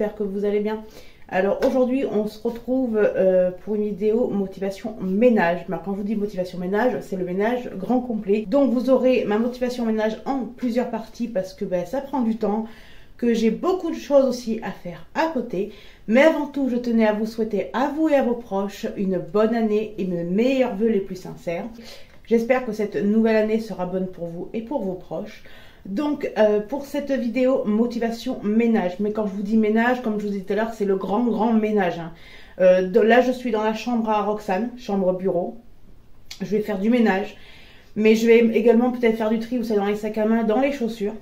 j'espère que vous allez bien. Alors aujourd'hui on se retrouve pour une vidéo motivation ménage. Quand je vous dis motivation ménage, c'est le ménage grand complet. Donc vous aurez ma motivation ménage en plusieurs parties parce que ça prend du temps, que j'ai beaucoup de choses aussi à faire à côté. Mais avant tout, je tenais à vous souhaiter à vous et à vos proches une bonne année et mes meilleurs vœux les plus sincères. J'espère que cette nouvelle année sera bonne pour vous et pour vos proches. Donc pour cette vidéo motivation ménage, mais quand je vous dis ménage, comme je vous disais tout à l'heure, c'est le grand ménage. Là je suis dans la chambre à Roxane, chambre bureau. Je vais faire du ménage, mais je vais également peut-être faire du tri, vous savez, dans les sacs à main, dans les chaussures.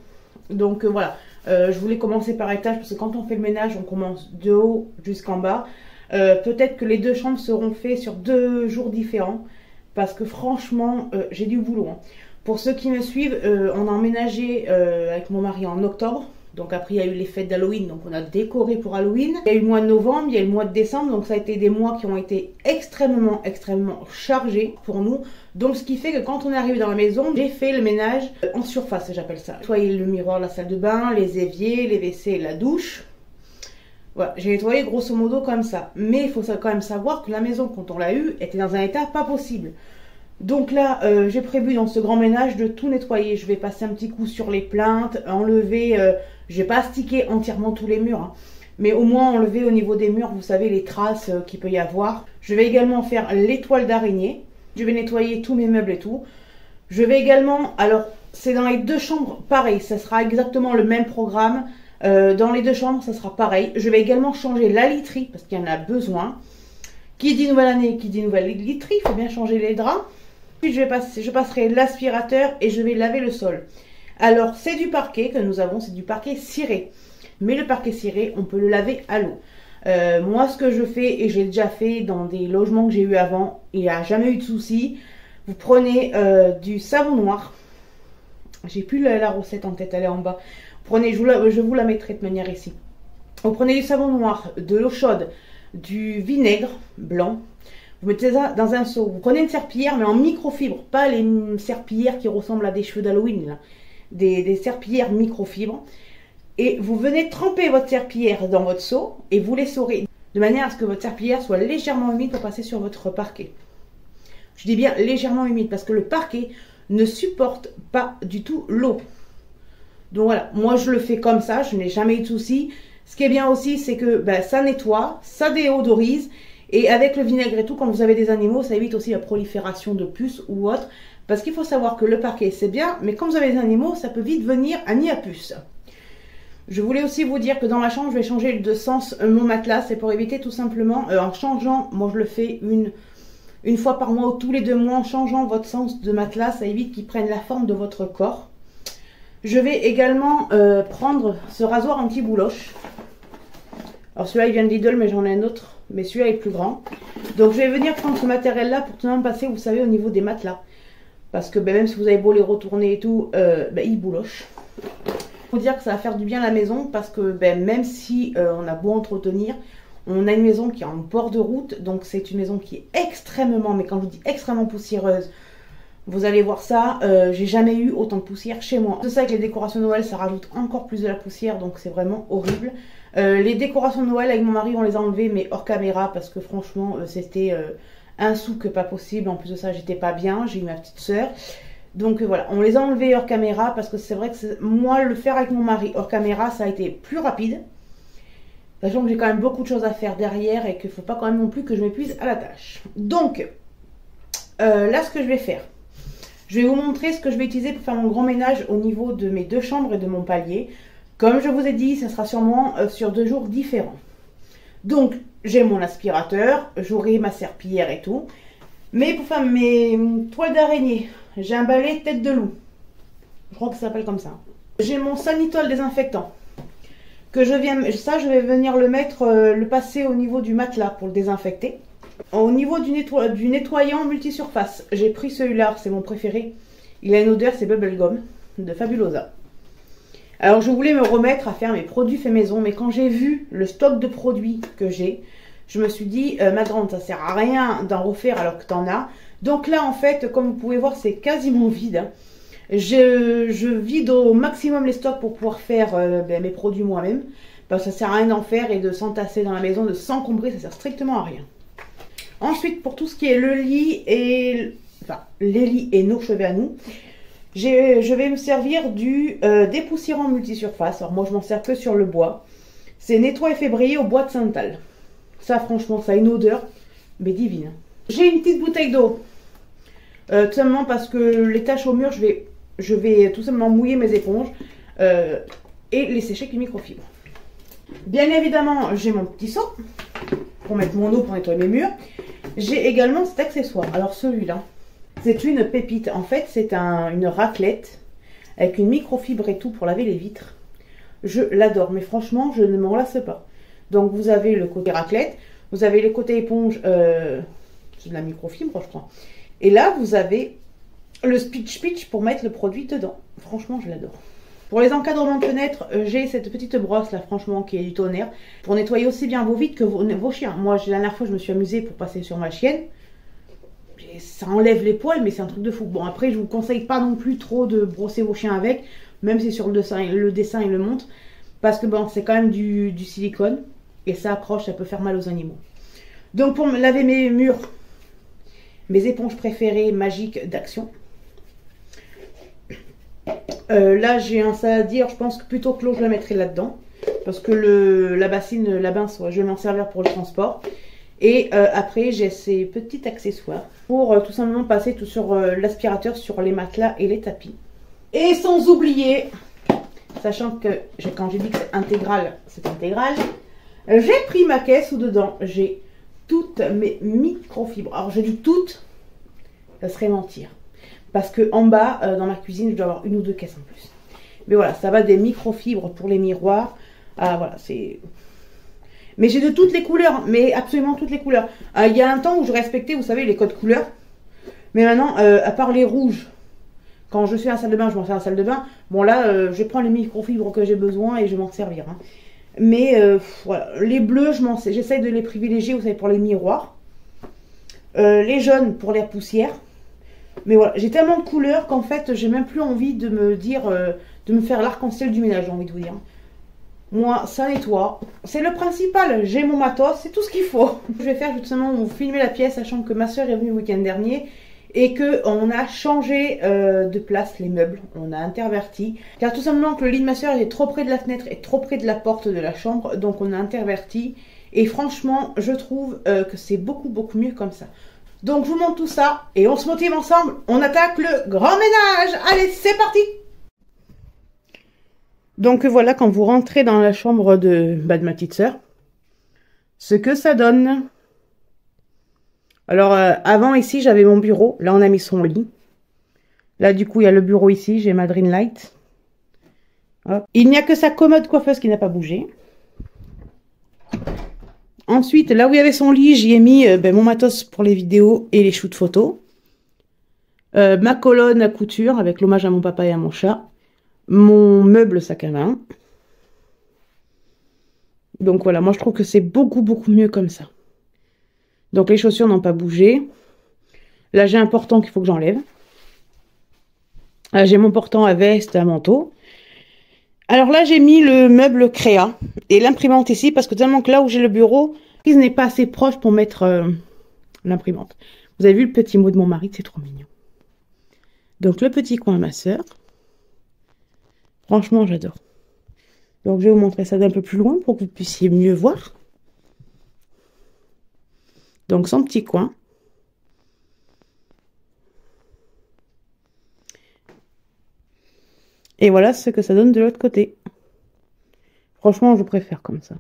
Donc voilà, je voulais commencer par étage parce que quand on fait le ménage, on commence de haut jusqu'en bas. Peut-être que les deux chambres seront faites sur 2 jours différents parce que franchement, j'ai du boulot. Pour ceux qui me suivent, on a emménagé avec mon mari en octobre. Donc après, il y a eu les fêtes d'Halloween, donc on a décoré pour Halloween. Il y a eu le mois de novembre, il y a eu le mois de décembre, donc ça a été des mois qui ont été extrêmement chargés pour nous. Donc ce qui fait que quand on est arrivé dans la maison, j'ai fait le ménage en surface, j'appelle ça. Nettoyer le miroir de la salle de bain, les éviers, les WC, la douche. Voilà, j'ai nettoyé grosso modo comme ça. Mais il faut quand même savoir que la maison, quand on l'a eue, était dans un état pas possible. Donc là, j'ai prévu dans ce grand ménage de tout nettoyer. Je vais passer un petit coup sur les plinthes, enlever, je vais pas astiquer entièrement tous les murs, hein, mais au moins enlever au niveau des murs, vous savez, les traces qu'il peut y avoir. Je vais également faire les toiles d'araignée. Je vais nettoyer tous mes meubles et tout. Je vais également, alors c'est dans les 2 chambres, pareil, ça sera exactement le même programme. Dans les 2 chambres, ça sera pareil. Je vais également changer la literie parce qu'il y en a besoin. Qui dit nouvelle année, qui dit nouvelle literie, il faut bien changer les draps. Puis je passerai l'aspirateur et je vais laver le sol. Alors c'est du parquet que nous avons, c'est du parquet ciré. Mais le parquet ciré, on peut le laver à l'eau. Moi ce que je fais, et j'ai déjà fait dans des logements que j'ai eu avant, il n'y a jamais eu de souci. Vous prenez du savon noir. J'ai plus la recette en tête, elle est en bas. Prenez, je vous la mettrai de manière ici. Vous prenez du savon noir, de l'eau chaude, du vinaigre blanc. Vous mettez ça dans un seau. Vous prenez une serpillière, mais en microfibre. Pas les serpillières qui ressemblent à des cheveux d'Halloween. Des serpillières microfibres. Et vous venez tremper votre serpillière dans votre seau. Et vous l'essorez. De manière à ce que votre serpillière soit légèrement humide pour passer sur votre parquet. Je dis bien légèrement humide. Parce que le parquet ne supporte pas du tout l'eau. Donc voilà. Moi je le fais comme ça. Je n'ai jamais eu de souci. Ce qui est bien aussi, c'est que ça nettoie. Ça déodorise. Et avec le vinaigre et tout, quand vous avez des animaux, ça évite aussi la prolifération de puces ou autre. Parce qu'il faut savoir que le parquet, c'est bien, mais quand vous avez des animaux, ça peut vite venir un nid à puces. Je voulais aussi vous dire que dans ma chambre, je vais changer de sens mon matelas. C'est pour éviter tout simplement, en changeant, moi je le fais une fois par mois ou tous les 2 mois, en changeant votre sens de matelas, ça évite qu'il prenne la forme de votre corps. Je vais également prendre ce rasoir anti-bouloche. Alors celui-là, il vient de Lidl, mais j'en ai un autre. Mais celui-là est plus grand. Donc je vais venir prendre ce matériel-là pour tout le monde passer, vous savez, au niveau des matelas. Parce que même si vous avez beau les retourner et tout, ils boulochent. Il faut dire que ça va faire du bien à la maison parce que même si on a beau entretenir, on a une maison qui est en bord de route. Donc c'est une maison qui est extrêmement, mais quand je vous dis extrêmement poussiéreuse, vous allez voir ça, j'ai jamais eu autant de poussière chez moi. C'est ça, avec les décorations de Noël, ça rajoute encore plus de la poussière, donc c'est vraiment horrible. Les décorations de Noël avec mon mari, on les a enlevées, mais hors caméra, parce que franchement, c'était un souk pas possible. En plus de ça, j'étais pas bien, j'ai eu ma petite soeur. Donc voilà, on les a enlevées hors caméra, parce que c'est vrai que moi, le faire avec mon mari hors caméra, ça a été plus rapide. Sachant que j'ai quand même beaucoup de choses à faire derrière, et qu'il ne faut pas quand même non plus que je m'épuise à la tâche. Donc, là, ce que je vais faire, je vais vous montrer ce que je vais utiliser pour faire mon grand ménage au niveau de mes 2 chambres et de mon palier. Comme je vous ai dit, ça sera sûrement sur 2 jours différents. Donc, j'ai mon aspirateur, j'aurai ma serpillière et tout. Mais pour faire mes toiles d'araignée, j'ai un balai tête de loup. Je crois que ça s'appelle comme ça. J'ai mon Sanitol désinfectant. Que je vais venir le mettre, le passer au niveau du matelas pour le désinfecter. Au niveau du nettoyant multisurface, j'ai pris celui-là, c'est mon préféré. Il a une odeur, c'est Bubblegum de Fabulosa. Alors je voulais me remettre à faire mes produits faits maison, mais quand j'ai vu le stock de produits que j'ai, je me suis dit, ma grande, ça sert à rien d'en refaire alors que tu en as. Donc là en fait, comme vous pouvez voir, c'est quasiment vide. Hein. Je vide au maximum les stocks pour pouvoir faire mes produits moi-même. bah, ça sert à rien d'en faire et de s'entasser dans la maison, de s'encombrer, ça sert strictement à rien. Ensuite, pour tout ce qui est le lit et... Enfin, les lits et nos chevets à nous, je vais me servir du dépoussiérant multisurface. Alors moi, je m'en sers que sur le bois. C'est Nettoie et fait briller au bois de Santal. Ça, franchement, ça a une odeur, mais divine. J'ai une petite bouteille d'eau. Tout simplement parce que les taches au mur, je vais tout simplement mouiller mes éponges et les sécher avec une microfibre. Bien évidemment, j'ai mon petit seau pour mettre mon eau pour nettoyer mes murs. J'ai également cet accessoire. Alors celui-là, c'est une pépite. En fait, c'est une raclette avec une microfibre et tout pour laver les vitres. Je l'adore, mais franchement, je ne m'en lasse pas. Donc, vous avez le côté raclette, vous avez le côté éponge, c'est de la microfibre, je crois. Et là, vous avez le speech pour mettre le produit dedans. Franchement, je l'adore. Pour les encadrements de fenêtres, j'ai cette petite brosse là, franchement, qui est du tonnerre, pour nettoyer aussi bien vos vitres que vos chiens. Moi, la dernière fois, je me suis amusée pour passer sur ma chienne. Ça enlève les poils, mais c'est un truc de fou. Bon, après, je vous conseille pas non plus trop de brosser vos chiens avec, même si sur le dessin il le montre, parce que bon, c'est quand même du silicone, et ça accroche, ça peut faire mal aux animaux. Donc, pour me laver mes murs, mes éponges préférées magiques d'Action. Là, j'ai un ça à dire, je pense que plutôt que l'eau, je la mettrai là-dedans, parce que la bassine, la pince, ouais, je vais m'en servir pour le transport. Et après, j'ai ces petits accessoires pour tout simplement passer tout sur l'aspirateur, sur les matelas et les tapis. Et sans oublier, sachant que quand j'ai dit que c'est intégral, c'est intégral, j'ai pris ma caisse où dedans, j'ai toutes mes microfibres. Alors, je dis toutes, ça serait mentir. Parce que en bas, dans ma cuisine, je dois avoir une ou deux caisses en plus. Mais voilà, ça va des microfibres pour les miroirs. Ah, voilà, c'est... Mais j'ai de toutes les couleurs, mais absolument toutes les couleurs. Il y a un temps où je respectais, vous savez, les codes couleurs. Mais maintenant, à part les rouges, quand je suis à la salle de bain, je m'en sers à la salle de bain. Bon là, je prends les microfibres que j'ai besoin et je vais m'en servir. Hein. Mais voilà, les bleus, j'essaye de les privilégier, vous savez, pour les miroirs. Les jaunes pour les poussières. Mais voilà, j'ai tellement de couleurs qu'en fait, j'ai même plus envie de me dire, de me faire l'arc-en-ciel du ménage, j'ai envie de vous dire. Moi, ça nettoie. C'est le principal. J'ai mon matos, c'est tout ce qu'il faut. Je vais faire justement, vous filmer la pièce, sachant que ma soeur est venue le week-end dernier et qu'on a changé de place les meubles. On a interverti. Car tout simplement que le lit de ma soeur est trop près de la fenêtre et trop près de la porte de la chambre. Donc on a interverti. Et franchement, je trouve que c'est beaucoup mieux comme ça. Donc je vous montre tout ça et on se motive ensemble. On attaque le grand ménage. Allez, c'est parti! Donc voilà, quand vous rentrez dans la chambre de ma petite sœur, ce que ça donne. Alors, avant ici, j'avais mon bureau. Là, on a mis son lit. Là, du coup, il y a le bureau ici. J'ai ma Dreamlight. Hop. Il n'y a que sa commode coiffeuse qui n'a pas bougé. Ensuite, là où il y avait son lit, j'y ai mis mon matos pour les vidéos et les shoots photos. Ma colonne à couture avec l'hommage à mon papa et à mon chat. Mon meuble sac à main. Donc voilà, moi je trouve que c'est beaucoup mieux comme ça. Donc les chaussures n'ont pas bougé. Là j'ai un portant qu'il faut que j'enlève. J'ai mon portant à veste, à manteau. Alors là j'ai mis le meuble Créa et l'imprimante ici parce que tellement que là où j'ai le bureau, il n'est pas assez proche pour mettre l'imprimante. Vous avez vu le petit mot de mon mari, c'est trop mignon. Donc le petit coin à ma soeur. Franchement, j'adore. Donc, je vais vous montrer ça d'un peu plus loin pour que vous puissiez mieux voir. Donc, son petit coin. Et voilà ce que ça donne de l'autre côté. Franchement, je préfère comme ça.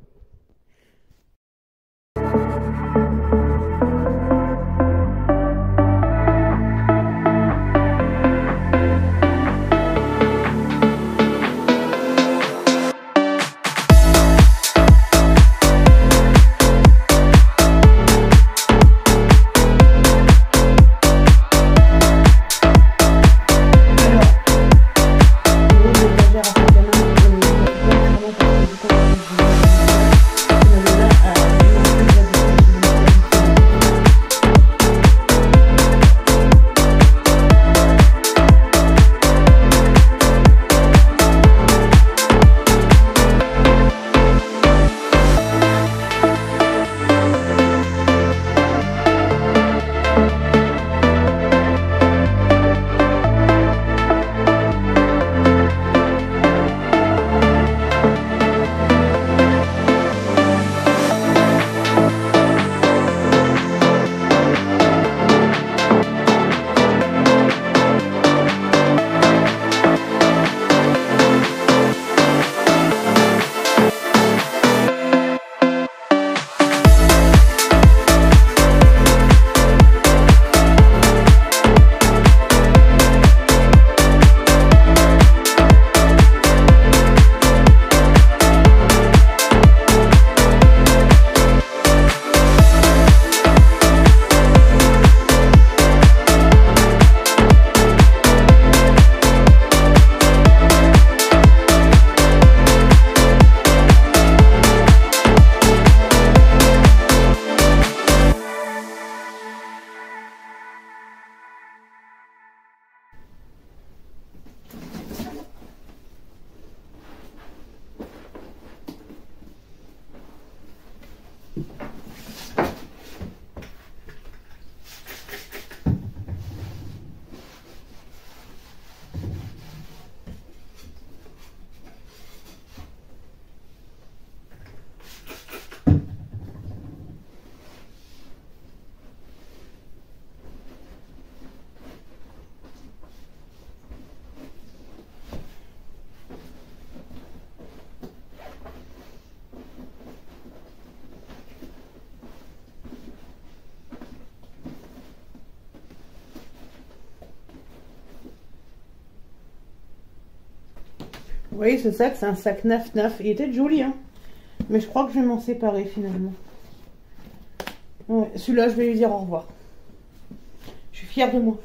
Vous voyez ce sac, c'est un sac 9-9. Il était joli, hein. Mais je crois que je vais m'en séparer finalement. Ouais, celui-là, je vais lui dire au revoir. Je suis fière de moi.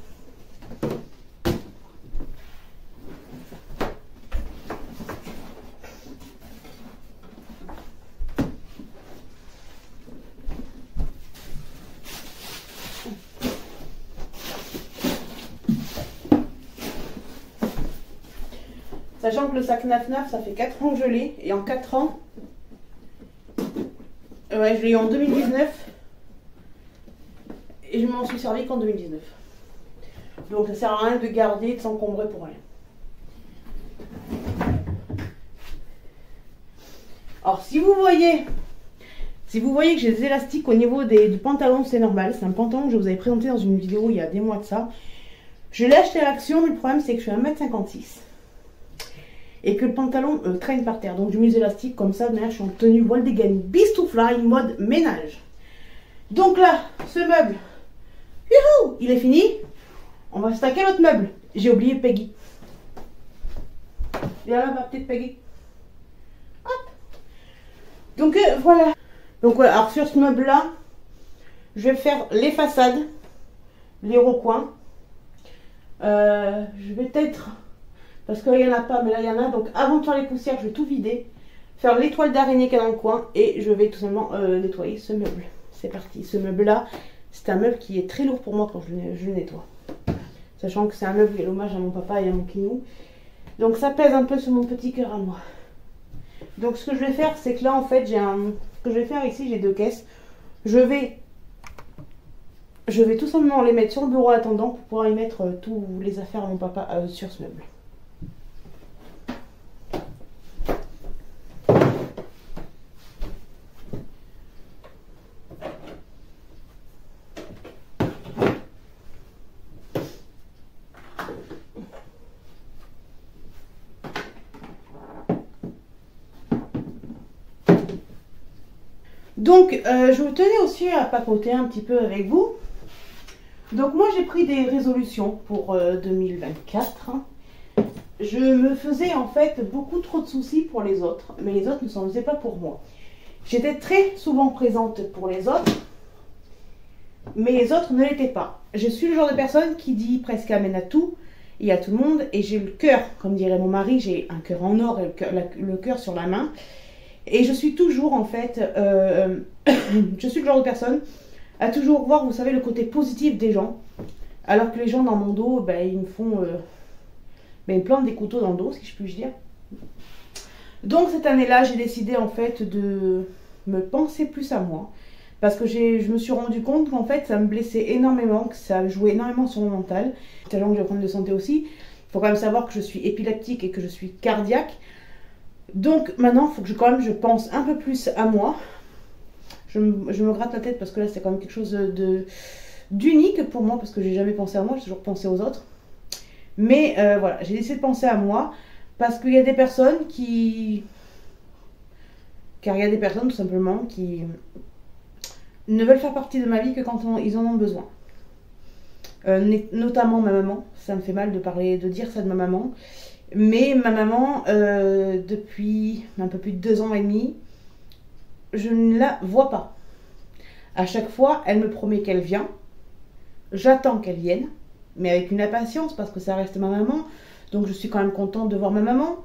Sachant que le sac 9-9, ça fait 4 ans que je l'ai. Et en 4 ans, ouais, je l'ai eu en 2019. Et je m'en suis servi qu'en 2019. Donc ça sert à rien de garder, de s'encombrer pour rien. Alors si vous voyez que j'ai des élastiques au niveau du pantalon, c'est normal. C'est un pantalon que je vous avais présenté dans une vidéo il y a des mois de ça. Je l'ai acheté à l'Action, mais le problème c'est que je suis 1m56. Et que le pantalon traîne par terre. Donc je mets des élastiques comme ça, de manière je suis en tenue voile des gamines. Beast to Fly, mode ménage. Donc là, ce meuble, youhou, il est fini. On va stacker l'autre meuble. J'ai oublié Peggy. Viens là, ma petite Peggy. Hop. Donc voilà. Donc voilà, alors sur ce meuble-là, je vais faire les façades, les recoins. Je vais peut-être... Parce qu'il n'y en a pas, mais là il y en a. Donc avant de faire les poussières, je vais tout vider. Faire les toiles d'araignée qu'il y a dans le coin. Et je vais tout simplement nettoyer ce meuble. C'est parti. Ce meuble-là, c'est un meuble qui est très lourd pour moi quand je le nettoie. Sachant que c'est un meuble qui est l'hommage à mon papa et à mon kinou. Donc ça pèse un peu sur mon petit cœur à moi. Donc ce que je vais faire, c'est que là en fait, ce que je vais faire ici, j'ai 2 caisses. Je vais tout simplement les mettre sur le bureau attendant pour pouvoir y mettre tous les affaires à mon papa sur ce meuble. Donc, je tenais aussi à papoter un petit peu avec vous. Donc, moi, j'ai pris des résolutions pour 2024. Je me faisais en fait beaucoup trop de soucis pour les autres, mais les autres ne s'en faisaient pas pour moi. J'étais très souvent présente pour les autres, mais les autres ne l'étaient pas. Je suis le genre de personne qui dit presque amen à tout et à tout le monde, et j'ai le cœur, comme dirait mon mari, j'ai un cœur en or et le cœur sur la main. Et je suis toujours en fait, je suis le genre de personne à toujours voir, vous savez, le côté positif des gens. Alors que les gens dans mon dos, ben, ils me font, ils me plantent des couteaux dans le dos, si je puis dire. Donc cette année-là, j'ai décidé en fait de me penser plus à moi. Parce que je me suis rendu compte qu'en fait, ça me blessait énormément, que ça jouait énormément sur mon mental. Sachant que je vais prendre de santé aussi. Il faut quand même savoir que je suis épileptique et que je suis cardiaque. Donc maintenant, il faut que je pense un peu plus à moi. Je me gratte la tête parce que là, c'est quand même quelque chose d'unique pour moi parce que j'ai jamais pensé à moi, j'ai toujours pensé aux autres. Mais voilà, j'ai décidé de penser à moi parce qu'il y a des personnes car il y a des personnes tout simplement qui ne veulent faire partie de ma vie que quand ils en ont besoin. Notamment ma maman. Ça me fait mal de dire ça de ma maman. Mais ma maman, depuis un peu plus de 2 ans et demi, je ne la vois pas. À chaque fois, elle me promet qu'elle vient. J'attends qu'elle vienne, mais avec une impatience parce que ça reste ma maman. Donc je suis quand même contente de voir ma maman.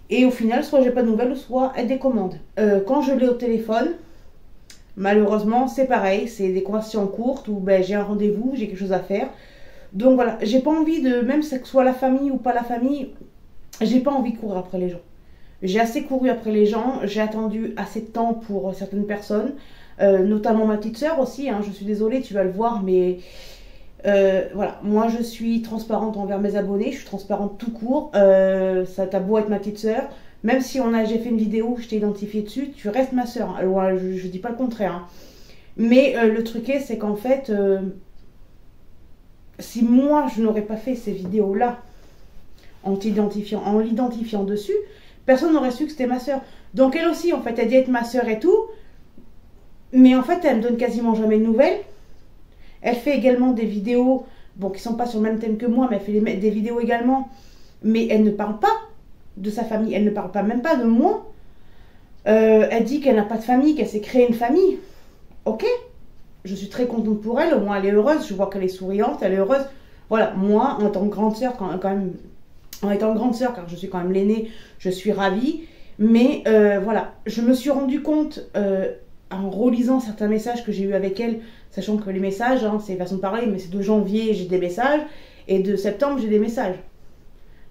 Et au final, soit j'ai pas de nouvelles, soit elle décommande. Quand je l'ai au téléphone, malheureusement, c'est pareil. C'est des conversations courtes où ben, j'ai un rendez-vous, j'ai quelque chose à faire. Donc voilà, j'ai pas envie de, même que ce soit la famille ou pas la famille, j'ai pas envie de courir après les gens. J'ai assez couru après les gens, j'ai attendu assez de temps pour certaines personnes, notamment ma petite soeur aussi, hein, je suis désolée, tu vas le voir, mais voilà, moi je suis transparente envers mes abonnés, je suis transparente tout court, ça t'a beau être ma petite soeur, même si j'ai fait une vidéo, je t'ai identifié dessus, tu restes ma soeur, alors je dis pas le contraire, hein. Mais le truc est, c'est qu'en fait... si moi je n'aurais pas fait ces vidéos-là en l'identifiant dessus, personne n'aurait su que c'était ma soeur. Donc elle aussi, en fait, elle dit être ma soeur et tout, mais en fait, elle me donne quasiment jamais de nouvelles. Elle fait également des vidéos, bon, qui sont pas sur le même thème que moi, mais elle fait des vidéos également, mais elle ne parle pas. de sa famille. Elle ne parle pas même pas de moi. Elle dit qu'elle n'a pas de famille, qu'elle s'est créée une famille. Ok, je suis très contente pour elle, au moins elle est heureuse, je vois qu'elle est souriante, elle est heureuse. Voilà, moi, en tant que grande sœur, quand même, en étant grande sœur, car je suis quand même l'aînée, je suis ravie. Mais voilà, je me suis rendu compte en relisant certains messages que j'ai eu avec elle, sachant que les messages, hein, c'est façon de parler, mais c'est de janvier, j'ai des messages, et de septembre, j'ai des messages.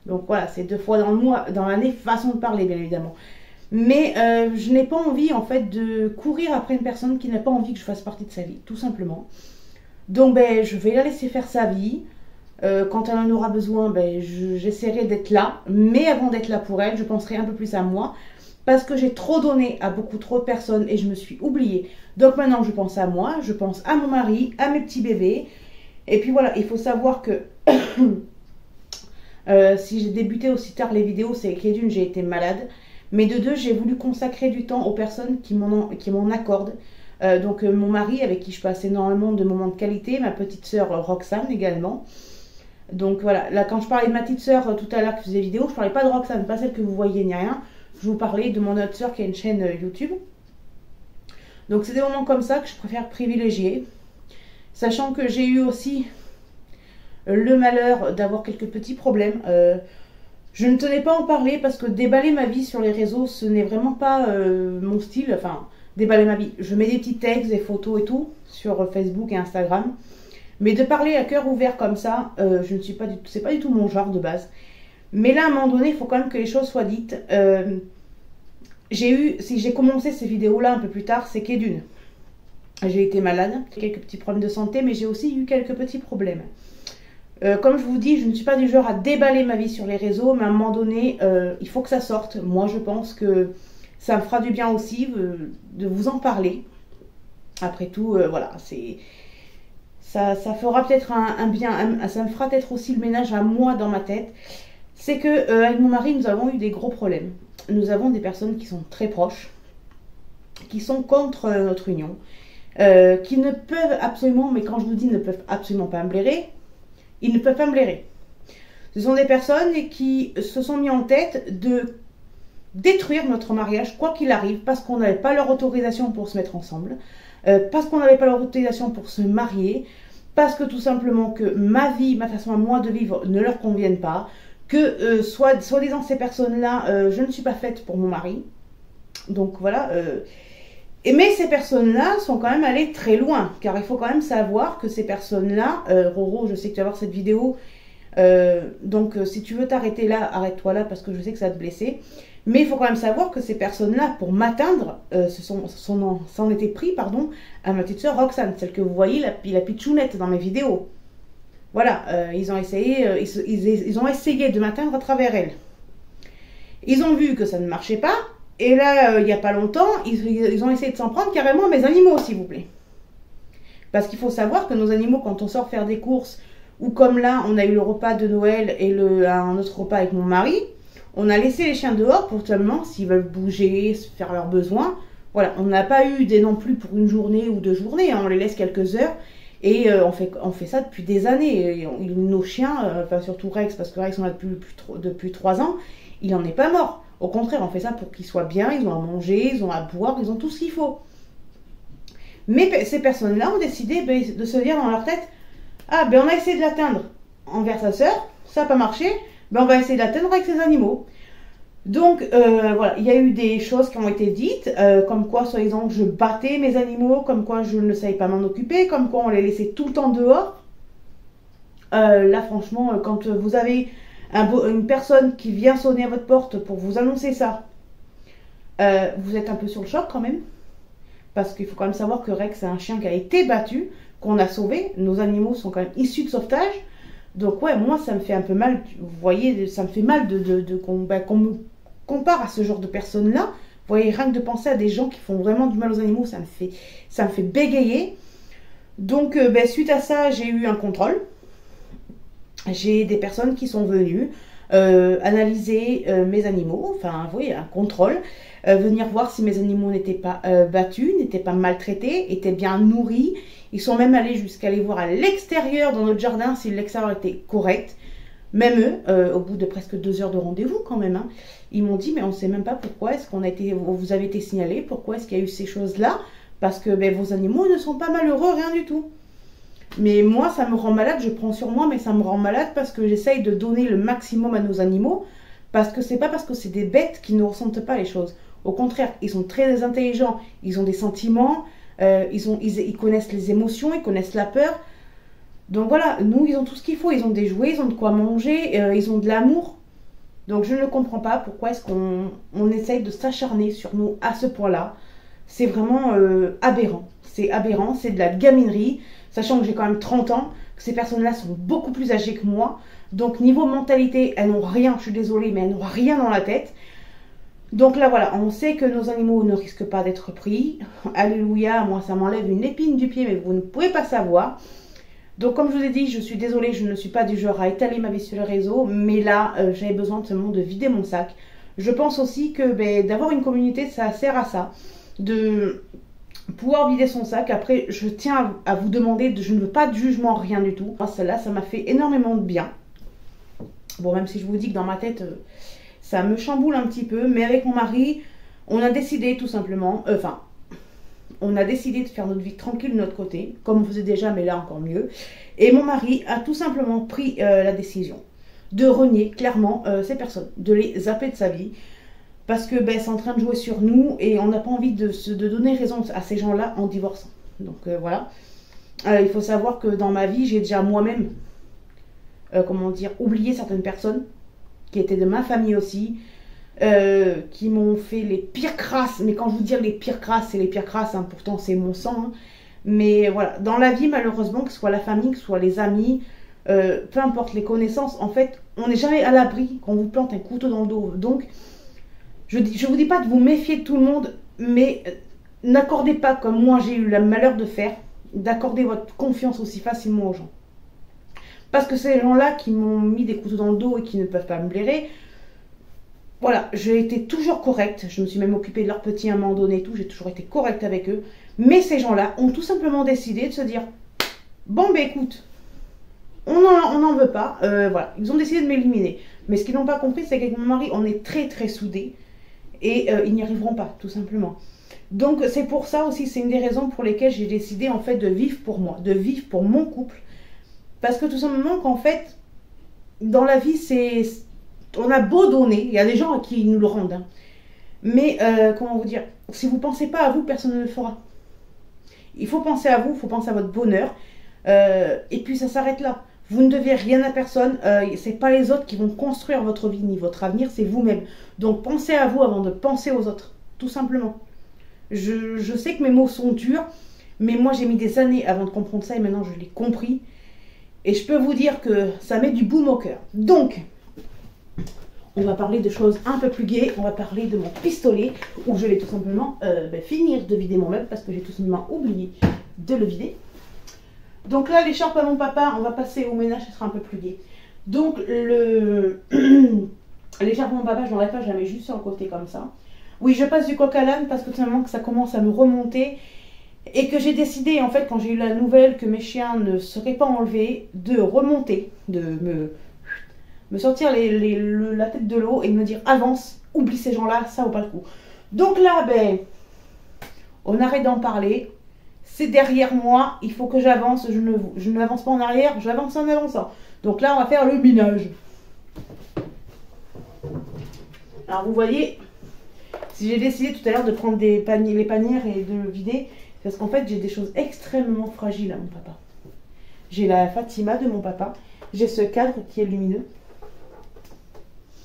Donc voilà, c'est 2 fois dans le mois, dans l'année, façon de parler, bien évidemment. Mais je n'ai pas envie, en fait, de courir après une personne qui n'a pas envie que je fasse partie de sa vie, tout simplement. Donc, ben, je vais la laisser faire sa vie. Quand elle en aura besoin, ben, j'essaierai d'être là. Mais avant d'être là pour elle, je penserai un peu plus à moi. Parce que j'ai trop donné à beaucoup trop de personnes et je me suis oubliée. Donc maintenant, je pense à moi, je pense à mon mari, à mes petits bébés. Et puis voilà, il faut savoir que si j'ai débuté aussi tard les vidéos, c'est qu'une, j'ai été malade. Mais de deux, j'ai voulu consacrer du temps aux personnes qui m'en accordent. Donc mon mari, avec qui je passe énormément de moments de qualité, ma petite sœur Roxane également. Donc voilà, là quand je parlais de ma petite sœur tout à l'heure qui faisait vidéo, je parlais pas de Roxane, pas celle que vous voyez ni rien. Je vous parlais de mon autre sœur qui a une chaîne YouTube. Donc c'est des moments comme ça que je préfère privilégier. Sachant que j'ai eu aussi le malheur d'avoir quelques petits problèmes. Je ne tenais pas à en parler parce que déballer ma vie sur les réseaux, ce n'est vraiment pas mon style. Enfin, déballer ma vie. Je mets des petits textes, des photos et tout sur Facebook et Instagram. Mais de parler à cœur ouvert comme ça, je ne suis pas du tout, c'est pas du tout mon genre de base. Mais là, à un moment donné, il faut quand même que les choses soient dites. Si j'ai commencé ces vidéos-là un peu plus tard, c'est qu'une. J'ai été malade, quelques petits problèmes de santé, mais j'ai aussi eu quelques petits problèmes. Comme je vous dis, je ne suis pas du genre à déballer ma vie sur les réseaux, mais à un moment donné, il faut que ça sorte. Moi, je pense que ça me fera du bien aussi de vous en parler. Après tout, voilà, ça fera peut-être un bien, ça me fera peut-être aussi le ménage à moi dans ma tête. C'est que avec mon mari, nous avons eu des gros problèmes. Nous avons des personnes qui sont très proches, qui sont contre notre union, qui ne peuvent absolument, mais quand je vous dis ne peuvent absolument pas me blairer, ils ne peuvent pas me blairer. Ce sont des personnes qui se sont mis en tête de détruire notre mariage, quoi qu'il arrive, parce qu'on n'avait pas leur autorisation pour se mettre ensemble, parce qu'on n'avait pas leur autorisation pour se marier, parce que tout simplement que ma vie, ma façon à moi de vivre ne leur convienne pas, que soi-disant ces personnes-là, je ne suis pas faite pour mon mari. Donc voilà. Mais ces personnes-là sont quand même allées très loin, car il faut quand même savoir que ces personnes-là, Roro, je sais que tu vas voir cette vidéo, donc si tu veux t'arrêter là, arrête-toi là, parce que je sais que ça va te blesser. Mais il faut quand même savoir que ces personnes-là, pour m'atteindre, s'en étaient pris, pardon, à ma petite soeur Roxane, celle que vous voyez, la pitchounette dans mes vidéos. Voilà, ils ont essayé de m'atteindre à travers elle. Ils ont vu que ça ne marchait pas, et là, il n'y a pas longtemps, ils ont essayé de s'en prendre carrément à mes animaux, s'il vous plaît. Parce qu'il faut savoir que nos animaux, quand on sort faire des courses, ou comme là, on a eu le repas de Noël et un autre repas avec mon mari, on a laissé les chiens dehors pour seulement, s'ils veulent bouger, faire leurs besoins. Voilà, on n'a pas eu non plus pour une journée ou 2 journées, hein, on les laisse quelques heures. Et on fait ça depuis des années. Et nos chiens, enfin surtout Rex, parce que Rex on a depuis 3 ans, il n'en est pas mort. Au contraire, on fait ça pour qu'ils soient bien, ils ont à manger, ils ont à boire, ils ont tout ce qu'il faut. Mais ces personnes-là ont décidé de se dire dans leur tête, ah ben on a essayé de l'atteindre envers sa sœur, ça n'a pas marché, ben on va essayer de l'atteindre avec ses animaux. Donc voilà, il y a eu des choses qui ont été dites, comme quoi, soi-disant, je battais mes animaux, comme quoi je ne savais pas m'en occuper, comme quoi on les laissait tout le temps dehors. Là, franchement, quand vous avez une personne qui vient sonner à votre porte pour vous annoncer ça, vous êtes un peu sur le choc quand même. Parce qu'il faut quand même savoir que Rex, c'est un chien qui a été battu, qu'on a sauvé. Nos animaux sont quand même issus de sauvetage. Donc ouais, moi, ça me fait un peu mal. Vous voyez, ça me fait mal qu'on me compare à ce genre de personnes-là. Vous voyez, rien que de penser à des gens qui font vraiment du mal aux animaux, ça me fait bégayer. Donc, suite à ça, j'ai eu un contrôle. J'ai des personnes qui sont venues analyser mes animaux, enfin, vous voyez, un contrôle. Venir voir si mes animaux n'étaient pas battus, n'étaient pas maltraités, étaient bien nourris. Ils sont même allés jusqu'à aller voir à l'extérieur, dans notre jardin, si l'extérieur était correct. Même eux, au bout de presque 2 heures de rendez-vous quand même, hein, ils m'ont dit, mais on ne sait même pas pourquoi est-ce vous avez été signalé, pourquoi est-ce qu'il y a eu ces choses-là, parce que ben, vos animaux ne sont pas malheureux, rien du tout. Mais moi, ça me rend malade, je prends sur moi, mais ça me rend malade parce que j'essaye de donner le maximum à nos animaux, parce que c'est pas parce que c'est des bêtes qu'ils ne ressentent pas les choses. Au contraire, ils sont très intelligents, ils ont des sentiments, ils connaissent les émotions, ils connaissent la peur. Donc voilà, nous, ils ont tout ce qu'il faut, ils ont des jouets, ils ont de quoi manger, ils ont de l'amour. Donc je ne comprends pas pourquoi est-ce qu'on essaye de s'acharner sur nous à ce point-là. C'est vraiment aberrant. C'est aberrant, c'est de la gaminerie, sachant que j'ai quand même 30 ans, que ces personnes-là sont beaucoup plus âgées que moi. Donc niveau mentalité, elles n'ont rien, je suis désolée, mais elles n'ont rien dans la tête. Donc là voilà, on sait que nos animaux ne risquent pas d'être pris. Alléluia, moi ça m'enlève une épine du pied, mais vous ne pouvez pas savoir. Donc comme je vous ai dit, je suis désolée, je ne suis pas du genre à étaler ma vie sur les réseaux, mais là, j'avais besoin seulement de vider mon sac. Je pense aussi que ben, d'avoir une communauté, ça sert à ça, de pouvoir vider son sac. Après, je tiens à vous demander, je ne veux pas de jugement, rien du tout. Celle-là, ça m'a fait énormément de bien. Bon, même si je vous dis que dans ma tête, ça me chamboule un petit peu, mais avec mon mari, on a décidé tout simplement, on a décidé de faire notre vie tranquille de notre côté, comme on faisait déjà, mais là encore mieux. Et mon mari a tout simplement pris la décision de renier clairement ces personnes, de les zapper de sa vie, parce que ben, c'est en train de jouer sur nous et on n'a pas envie de donner raison à ces gens-là en divorçant. Donc voilà. Il faut savoir que dans ma vie, j'ai déjà moi-même, oublié certaines personnes qui étaient de ma famille aussi, qui m'ont fait les pires crasses. Mais quand je vous dis les pires crasses, c'est les pires crasses, hein, pourtant c'est mon sang. Hein. Mais voilà, dans la vie, malheureusement, que ce soit la famille, que ce soit les amis, peu importe les connaissances, en fait, on n'est jamais à l'abri qu'on vous plante un couteau dans le dos. Donc, je vous dis pas de vous méfier de tout le monde, mais n'accordez pas, comme moi j'ai eu le malheur de faire, d'accorder votre confiance aussi facilement aux gens. Parce que ces gens-là qui m'ont mis des couteaux dans le dos et qui ne peuvent pas me blairer, voilà, j'ai été toujours correcte. Je me suis même occupée de leurs petits à un moment donné et tout. J'ai toujours été correcte avec eux. Mais ces gens-là ont tout simplement décidé de se dire, bon ben écoute, on n'en veut pas. Voilà, ils ont décidé de m'éliminer. Mais ce qu'ils n'ont pas compris, c'est qu'avec mon mari, on est très très soudés. Et ils n'y arriveront pas, tout simplement. Donc c'est pour ça aussi, c'est une des raisons pour lesquelles j'ai décidé en fait de vivre pour moi, de vivre pour mon couple. Parce que tout simplement qu'en fait, dans la vie, on a beau donner, il y a des gens qui nous le rendent. Hein. Mais, comment vous dire, si vous ne pensez pas à vous, personne ne le fera. Il faut penser à vous, il faut penser à votre bonheur. Et puis ça s'arrête là. Vous ne devez rien à personne. Ce n'est pas les autres qui vont construire votre vie ni votre avenir, c'est vous-même. Donc pensez à vous avant de penser aux autres, tout simplement. Je sais que mes mots sont durs, mais moi j'ai mis des années avant de comprendre ça et maintenant je l'ai compris. Et je peux vous dire que ça met du baume au cœur. Donc, on va parler de choses un peu plus gaies. On va parler de mon pistolet, où je vais tout simplement finir de vider mon meuble, parce que j'ai tout simplement oublié de le vider. Donc là, l'écharpe à mon papa, on va passer au ménage, ce sera un peu plus gai. Donc, l'écharpe à mon papa, je n'enlève pas, je la mets juste sur le côté comme ça. Oui, je passe du coq à l'âne, parce que tout simplement que ça commence à me remonter. Et que j'ai décidé, en fait, quand j'ai eu la nouvelle que mes chiens ne seraient pas enlevés, de remonter, de me sortir la tête de l'eau et de me dire avance, oublie ces gens-là, ça vaut pas le coup. Donc là, ben, on arrête d'en parler. C'est derrière moi, il faut que j'avance. Je n'avance pas en arrière, j'avance en avançant. Donc là, on va faire le ménage. Alors vous voyez, si j'ai décidé tout à l'heure de prendre les panières et de vider, parce qu'en fait, j'ai des choses extrêmement fragiles à mon papa. J'ai la Fatima de mon papa. J'ai ce cadre qui est lumineux.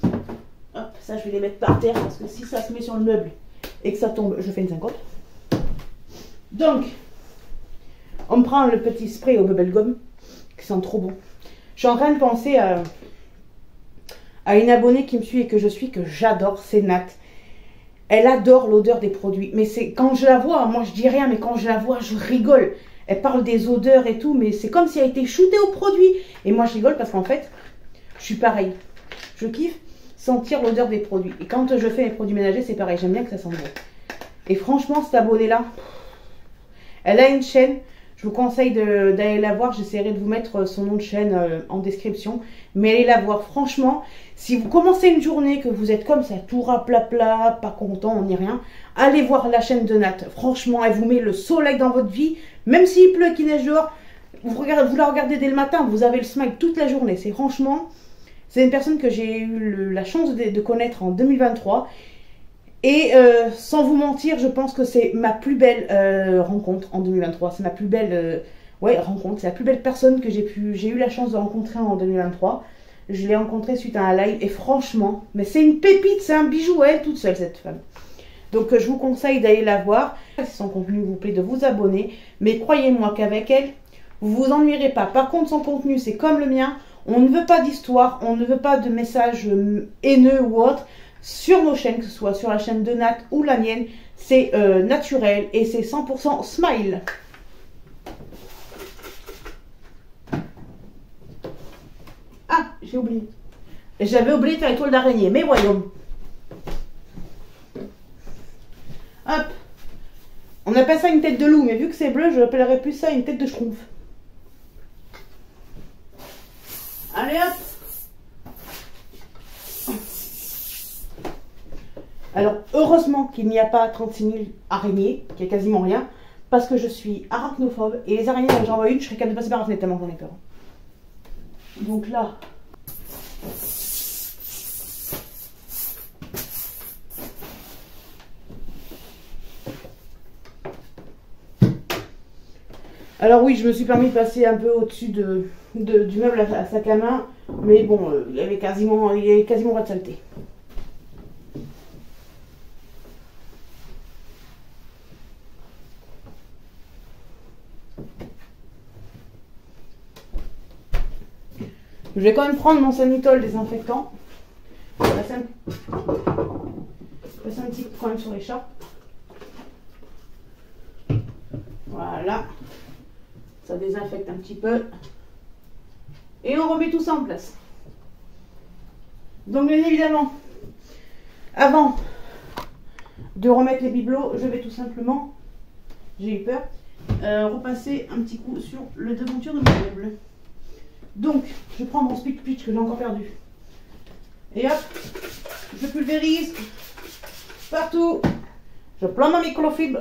Hop, ça, je vais les mettre par terre parce que si ça se met sur le meuble et que ça tombe, je fais une 50. Donc, on me prend le petit spray au bubblegum qui sent trop bon. Je suis en train de penser à une abonnée qui me suit et que je suis, que j'adore, c'est Nat. Elle adore l'odeur des produits. Mais c'est quand je la vois, moi je dis rien, mais quand je la vois, je rigole. Elle parle des odeurs et tout, mais c'est comme si elle a été shootée au produit. Et moi je rigole parce qu'en fait, je suis pareil. Je kiffe sentir l'odeur des produits. Et quand je fais mes produits ménagers, c'est pareil. J'aime bien que ça sente bon. Et franchement, cette abonnée-là, elle a une chaîne. Je vous conseille d'aller la voir. J'essaierai de vous mettre son nom de chaîne en description. Mais allez la voir. Franchement, si vous commencez une journée, que vous êtes comme ça, tout raplapla, pas content, on n'y rien, allez voir la chaîne de Nat. Franchement, elle vous met le soleil dans votre vie. Même s'il pleut et qu'il neige dehors, vous la regardez dès le matin, vous avez le smile toute la journée. C'est franchement, c'est une personne que j'ai eu la chance de connaître en 2023. Et sans vous mentir, je pense que c'est ma plus belle rencontre en 2023. C'est ma plus belle rencontre. C'est la plus belle personne que j'ai eu la chance de rencontrer en 2023. Je l'ai rencontrée suite à un live. Et franchement, mais c'est une pépite, c'est un bijou à elle toute seule, cette femme. Donc je vous conseille d'aller la voir. Si son contenu vous plaît, de vous abonner. Mais croyez-moi qu'avec elle, vous vous ennuierez pas. Par contre, son contenu, c'est comme le mien. On ne veut pas d'histoire, on ne veut pas de messages haineux ou autres. Sur nos chaînes, que ce soit sur la chaîne de Nat ou la mienne, c'est naturel et c'est 100% smile. Ah, j'ai oublié. J'avais oublié de faire l'étoile d'araignée, mais voyons. Hop. On appelle ça une tête de loup, mais vu que c'est bleu, je l'appellerais plus ça une tête de schtroumpf. Allez hop. Alors, heureusement qu'il n'y a pas 36 000 araignées, qu'il n'y a quasiment rien, parce que je suis arachnophobe, et les araignées, quand j'en vois une, je serais capable de passer par la fenêtre tellement j'en ai peur. Donc là... Alors oui, je me suis permis de passer un peu au-dessus du meuble à sac à main, mais bon, il y avait quasiment pas de saleté. Je vais quand même prendre mon Sanitol désinfectant. Je vais passer un petit coup quand même sur l'écharpe. Voilà. Ça désinfecte un petit peu. Et on remet tout ça en place. Donc bien évidemment, avant de remettre les bibelots, je vais tout simplement, j'ai eu peur, repasser un petit coup sur le devanture de mon meuble. Donc, je prends mon speed pitch que j'ai encore perdu. Et hop, je pulvérise partout. Je plante ma microfibre.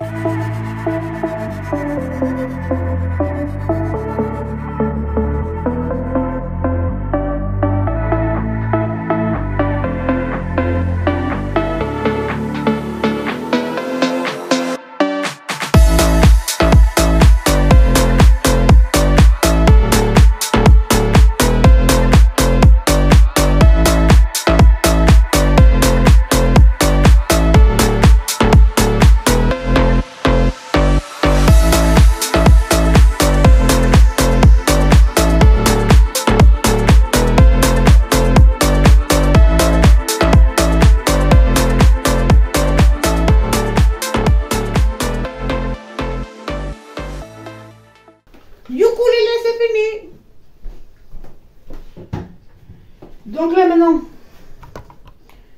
Donc là maintenant,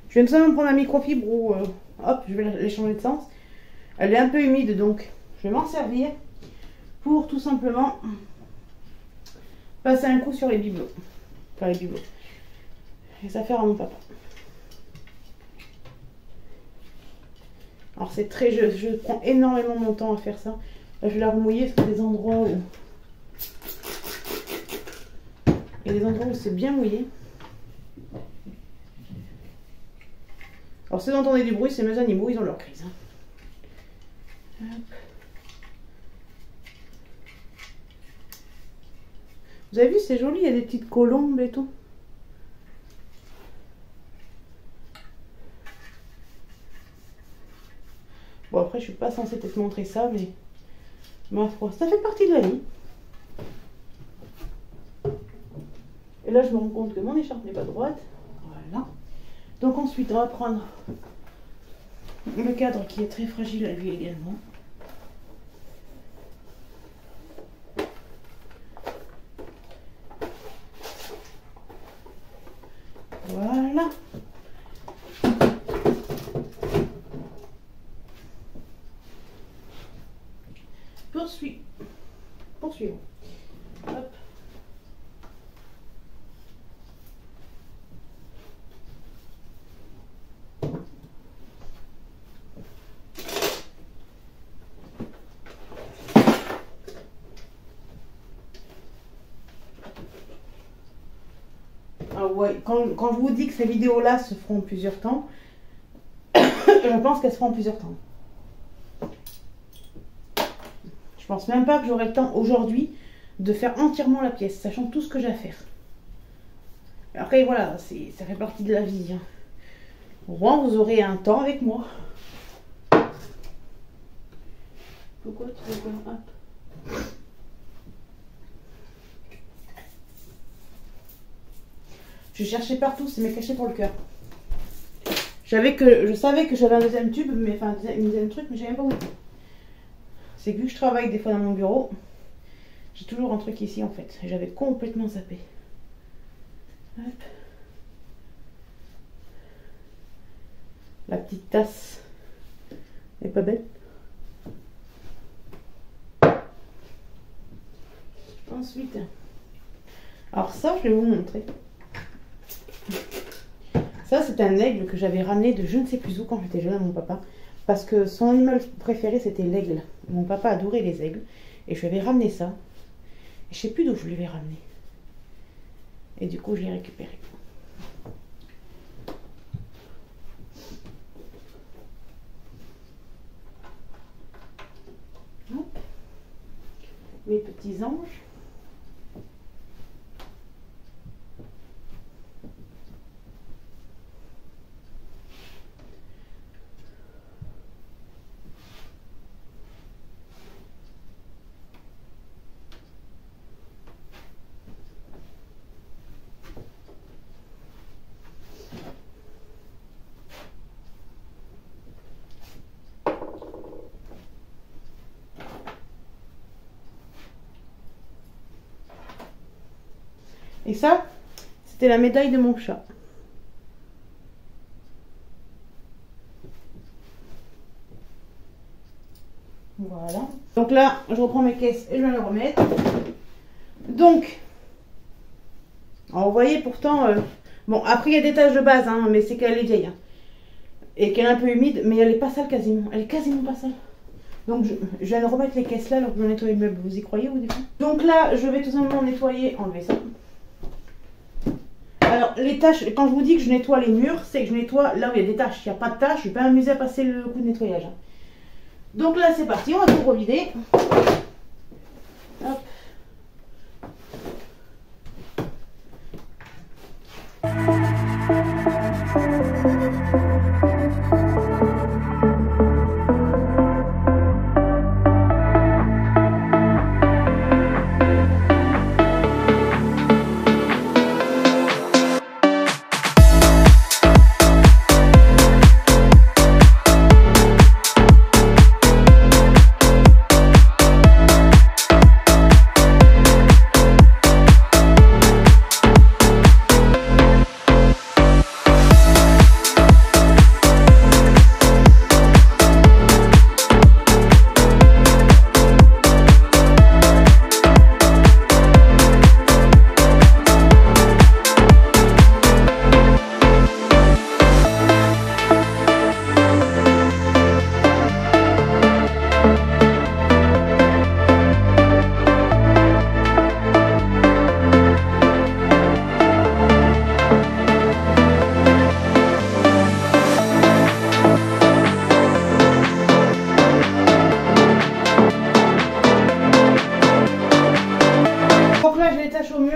je vais seulement prendre la microfibre ou hop, je vais les changer de sens. Elle est un peu humide donc je vais m'en servir pour tout simplement passer un coup sur les bibelots. Enfin les bibelots. Et ça fait à mon papa. Alors c'est très, je prends énormément mon temps à faire ça. Là, je vais la remouiller sur des endroits où il y a des endroits où c'est bien mouillé. Alors si vous entendez du bruit, c'est mes animaux, ils ont leur crise. Hop. Vous avez vu, c'est joli, il y a des petites colombes et tout. Bon après je suis pas censée peut-être montrer ça, mais ma foi, ça fait partie de la vie. Et là je me rends compte que mon écharpe n'est pas droite. Voilà. Donc ensuite on va prendre le cadre qui est très fragile à lui également. Voilà. Poursuis. poursuivons. Hop. Ah ouais, quand je vous dis que ces vidéos-là se feront en plusieurs temps, je pense qu'elles se feront en plusieurs temps. Je pense même pas que j'aurai le temps aujourd'hui de faire entièrement la pièce, sachant tout ce que j'ai à faire. Après voilà, ça fait partie de la vie. Hein. Au moins vous aurez un temps avec moi. Pourquoi tu veux quoi? Hop. Je cherchais partout, c'est mes cachets pour le cœur. Je savais que j'avais un deuxième tube, mais enfin un deuxième truc, mais je savais même pas où. C'est que vu que je travaille des fois dans mon bureau, j'ai toujours un truc ici en fait. J'avais complètement zappé. Hop. La petite tasse est pas belle. Ensuite, alors ça, je vais vous montrer. Ça, c'est un aigle que j'avais ramené de je ne sais plus où quand j'étais jeune à mon papa. Parce que son animal préféré, c'était l'aigle. Mon papa adorait les aigles. Et je lui avais ramené ça. Et je ne sais plus d'où je l'avais ramené. Et du coup, je l'ai récupéré. Hop. Mes petits anges. Et ça, c'était la médaille de mon chat. Voilà. Donc là, je reprends mes caisses et je vais les remettre. Donc, alors vous voyez pourtant, bon après il y a des taches de base, hein, mais c'est qu'elle est vieille. Hein, et qu'elle est un peu humide, mais elle est pas sale quasiment. Elle est quasiment pas sale. Donc je viens de remettre les caisses là alors que je vais nettoyer le meuble. Vous y croyez ou des fois? Donc là, je vais tout simplement nettoyer, enlever ça. Alors, les tâches, quand je vous dis que je nettoie les murs, c'est que je nettoie là où il y a des tâches. Il n'y a pas de tâches, je ne vais pas m'amuser à passer le coup de nettoyage. Donc là, c'est parti, on va tout revider. Hop.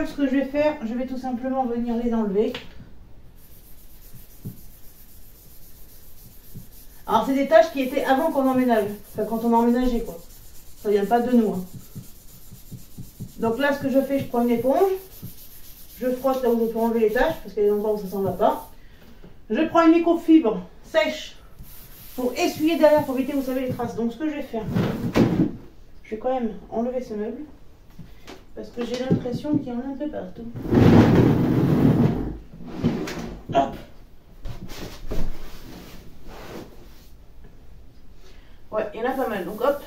Ce que je vais faire, je vais tout simplement venir les enlever. Alors c'est des tâches qui étaient avant qu'on emménage, enfin quand on a emménagé quoi. Ça vient pas de nous. Hein. Donc là ce que je fais, je prends une éponge, je frotte là où je peux enlever les tâches parce qu'il y a des endroits où ça s'en va pas. Je prends une microfibre sèche pour essuyer derrière pour éviter, vous savez, les traces. Donc ce que je vais faire, je vais quand même enlever ce meuble. Parce que j'ai l'impression qu'il y en a un peu partout. Hop. Ouais, il y en a pas mal. Donc hop.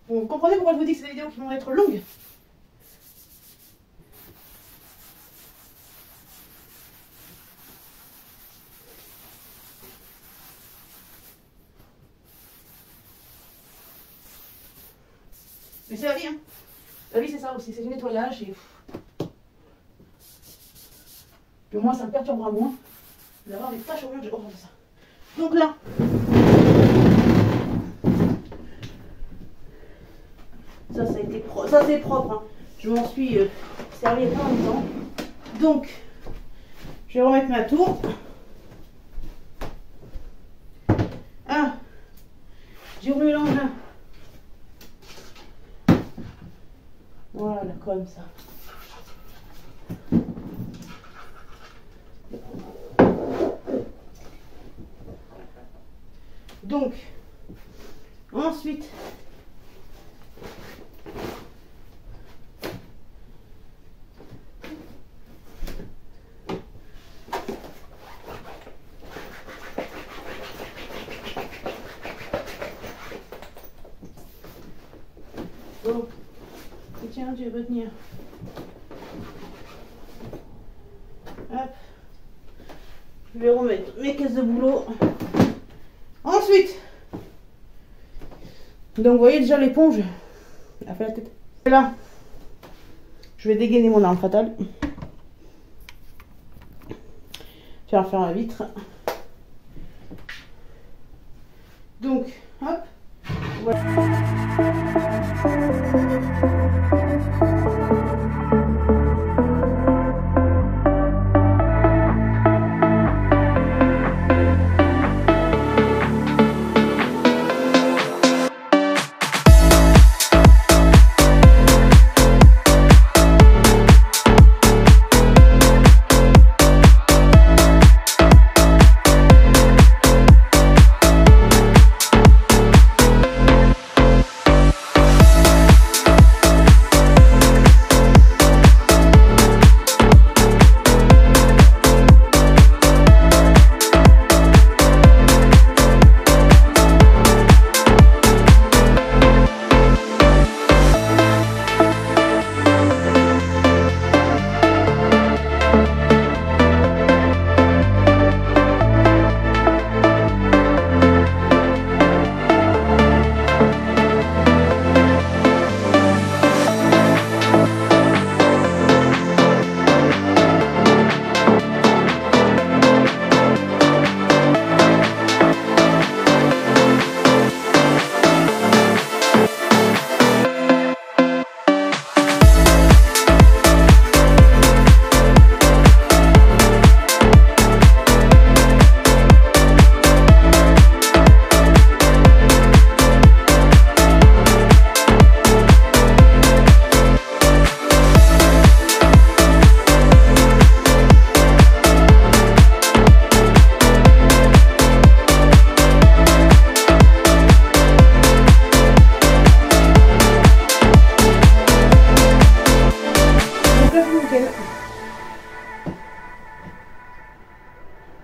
Vous comprenez pourquoi je vous dis que c'est des vidéos qui vont être longues? Mais c'est la vie, hein. La vie, c'est ça aussi, c'est du nettoyage et... Puis au moins, ça me perturbera moins d'avoir des taches au mur, j'ai horreur de ça. Donc là, ça a été propre, ça c'est propre, hein. Je m'en suis servi il y a pas longtemps. Donc, je vais remettre ma tour. Ah, j'ai roulé l'engin. Voilà, comme ça. Donc, ensuite, donc, tiens, je vais retenir. Hop. Je vais remettre mes caisses de boulot. Ensuite, donc vous voyez déjà l'éponge a fait la tête. Et là, je vais dégainer mon arme fatale. Je vais en faire la vitre. Donc, hop, voilà.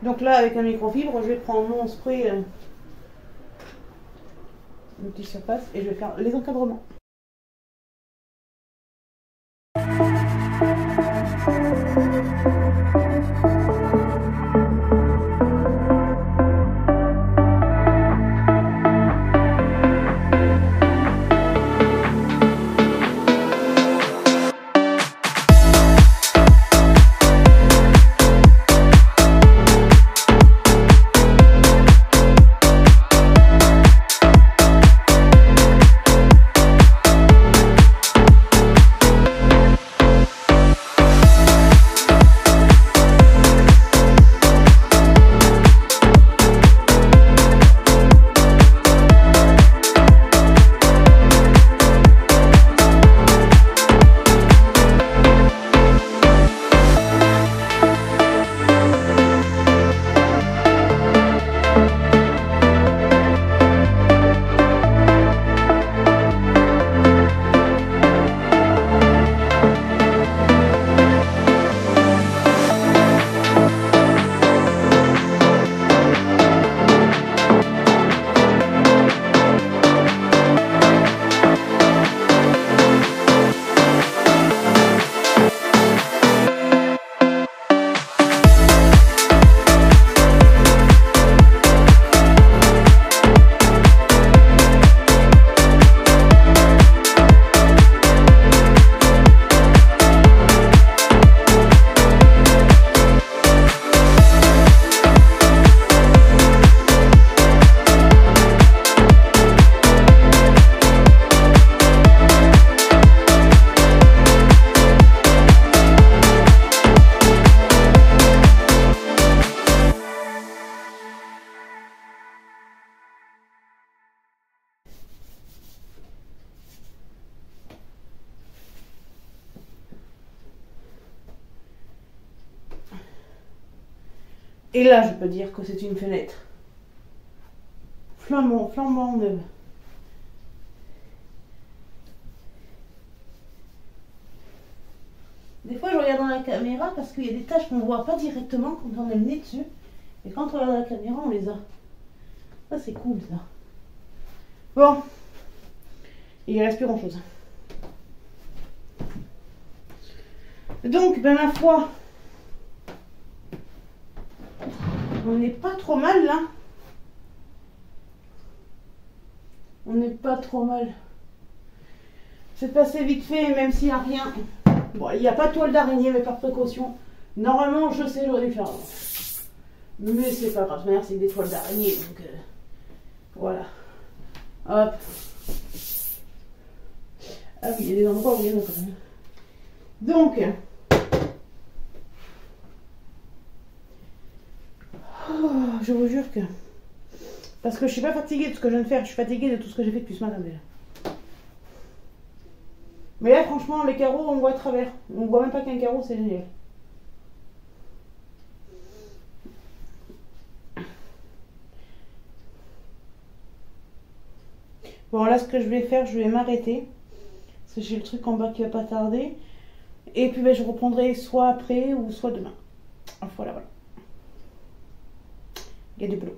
Donc là, avec un microfibre, je vais prendre mon spray multi-surface et je vais faire les encadrements. Et là, je peux dire que c'est une fenêtre flambant neuve. Des fois, je regarde dans la caméra parce qu'il y a des taches qu'on ne voit pas directement quand on met le nez dessus. Et quand on regarde la caméra, on les a. Ça, c'est cool, ça. Bon. Il ne reste plus grand-chose. Donc, ben ma foi, on n'est pas trop mal, là. On n'est pas trop mal. C'est passé vite fait, même s'il n'y a rien. Bon, il n'y a pas de toile d'araignée, mais par précaution. Normalement, je sais, j'aurais dû faire avant. Mais c'est pas grave, c'est des toiles d'araignée, donc voilà. Hop. Ah oui, il y a des endroits où il y en a quand même. Donc, je vous jure que... Parce que je suis pas fatiguée de ce que je viens de faire, je suis fatiguée de tout ce que j'ai fait depuis ce matin déjà. Mais là, franchement, les carreaux, on voit à travers. On voit même pas qu'un carreau, c'est génial. Bon, là, ce que je vais faire, je vais m'arrêter. Parce que j'ai le truc en bas qui va pas tarder. Et puis, ben, je reprendrai soit après ou soit demain. Voilà, voilà. Il y a du boulot.